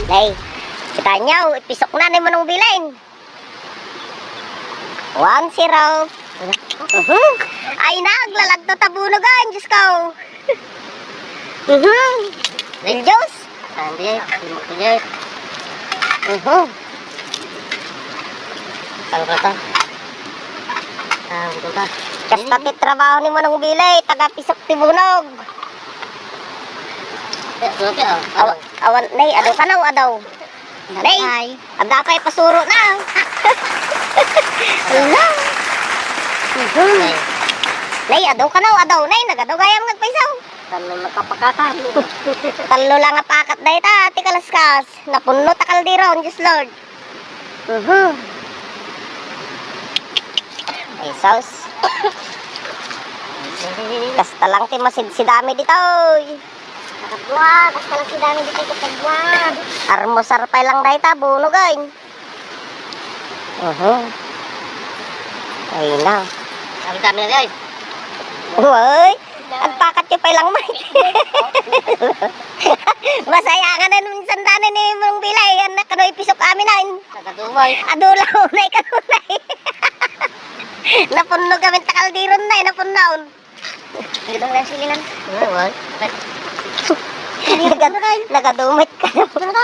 Nay, kita nyo, ipisok na ni Manong Bilin. 1-0. Ay, naglalagto tabunugan, Diyos ko. Ay, Diyos. Kasta titrabaho ni Manong Bilay, taga-pisok tibunog. Awan, nay, adaw ka na, adaw. Nay, adapay pasuro na. Ala. Nay, adaw ka na, adaw. Nay, nagadaw gayam ngagpaisaw. Talo nakapakakan. Talo lang apakat na ita, ati kalaskas. Napuno takal di ron, Diyos Lord. Ay, saus. Kasta lang ti masidsidami dito. Nakagwa, basta lang si dami dito kagwa. Armosar pa lang na ita, bunog ay. Ay na. Ang dami na guys. Uy, agpakat nyo pa lang may. Masaya ka na nung sandanan ni Mong Bilay. Yan na, kano'y pisok amin na. Nakadumay. Adulaw na, kanunay. Napuno kami takaldiron na, napunaon. Gitong lang silinan. Nagadumit ka na.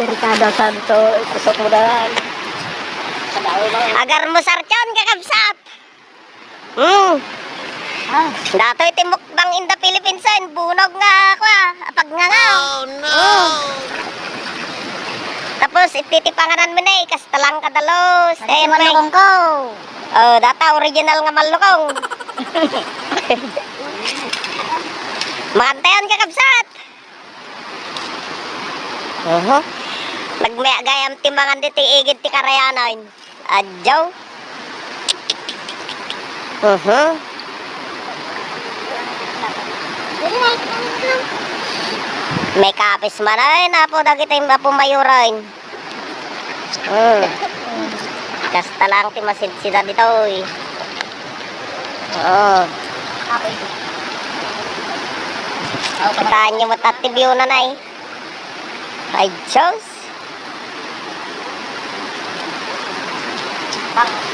Ricardo Santo, kusok mo daan. Agar mo sarchon kakabsat. Dato'y timukbang in the Philippines en bunog nga kwa, apag nga nga. Oh no. Tapos ititipanganan mo na kasta lang kadalos. Ay, malukong ko. Oh, data original nga malukong. Makantayon kakabsat. Nagmaya gayam timbangan diti igid ti karayanan. Adjaw. May kapis man ay napo dagiti mapumayurain. Kasta lang ti masidsida dito eh. Kitaan nyo mo tatibyo na na eh. Ay, Diyos.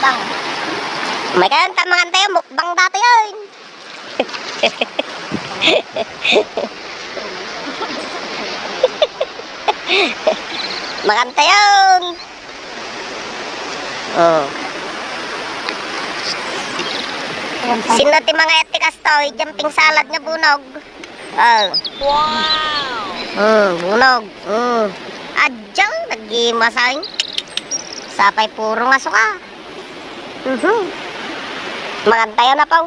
Bang. May kayan tamangan tayo, mukbang dati yun. Makanta yun. Sino ti mga etikas to, jumping salad nga bunog. Wow! Bunog. Adyaw, nag-imasay. Sapay puro nga suka. Magantayo na pa.